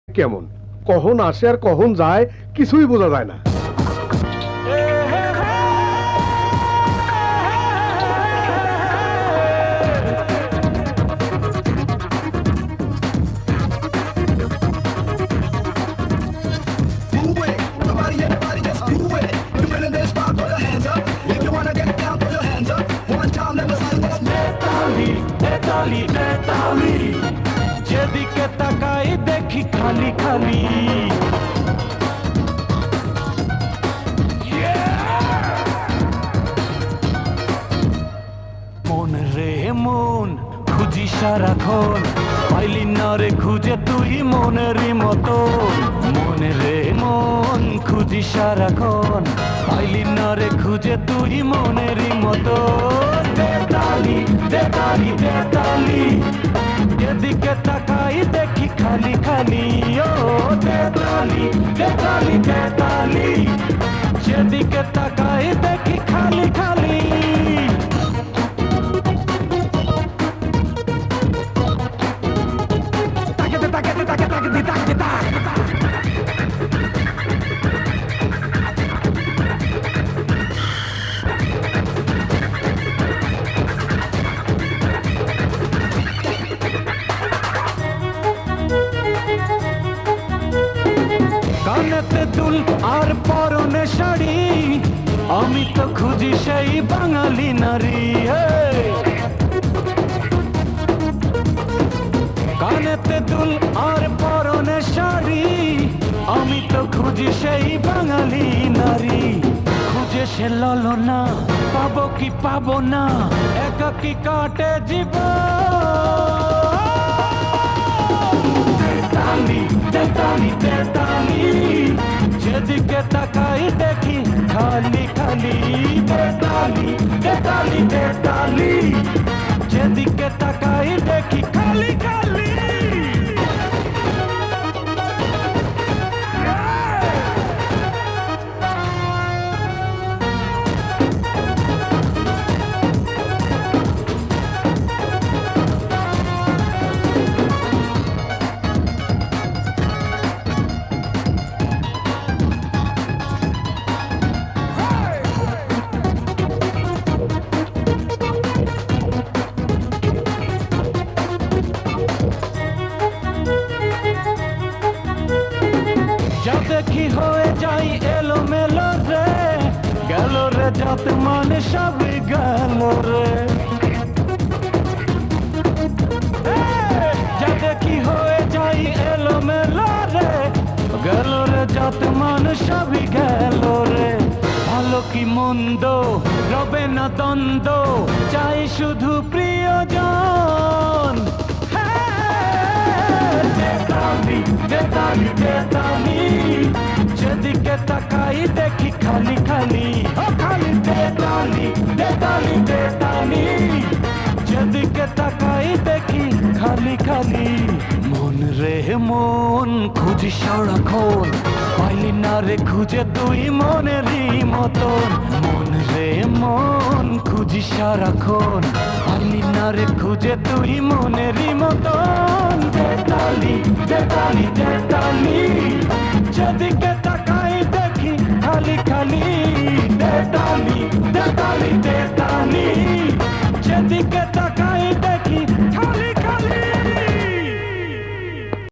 কেমন কখন আসে আর কখন যায় কিছুই বোঝা যায় না। যেদিকে তাকাই দেখি খালি খালি মন রে মন খুঁজি সারাক্ষণ পাইলি না রে খুঁজে তুই মনেরই মতন মন রে মন খুঁজি সারাক্ষণ পাইলি না রে খুঁজে তুই মনেরই মতন বেতালি বেতালি বেতালি যেদিকে তাকাই দেখি খালি খালি ও বেতালি বেতালি বেতালি যেদিকে তাকাই দেখি খালি খালি কানেতে দুল আর পরনে শাড়ি আমি তো খুঁজি সেই বাঙালি নারী কানেতে দুল আর পরনে শাড়ি আমি তো খুঁজি সেই বাঙালি নারী খুঁজে সে ললনা পাবো কি পাবো না একাকি কাটে জীবন তেতালি তেতালি তেতালি যেদিকে তাকাই দেখি খালি খালি তেতালি তেতালি তেতালি যেদিকে তাকাই দেখি খালি খালি যা দেখি হয়ে যাই এলো মেলো রে গেল রে যত মানে সব গেল রে যা দেখি হয়ে যাই এলো মেলো রে গেল রে যত মানে সব গেল রে ভালো কি মন্দ রবে না দ্বন্দ্ব চাই শুধু প্রিয়জন বেতালি বেতালি বেতালি যেদিকে তাকাই দেখি খালি খালি ও খালি বেতালি বেতালি বেতালি যেদিকে তাকাই দেখি খালি খালি মন রে মন খুঁজি সারাক্ষণ পাইলি না রে খুঁজে তুই মনেরই মতন মন রে মন খুঁজি সারাক্ষণ পাইলি না রে খুঁজে তুই মনেরই মতন বেতালি বেতালি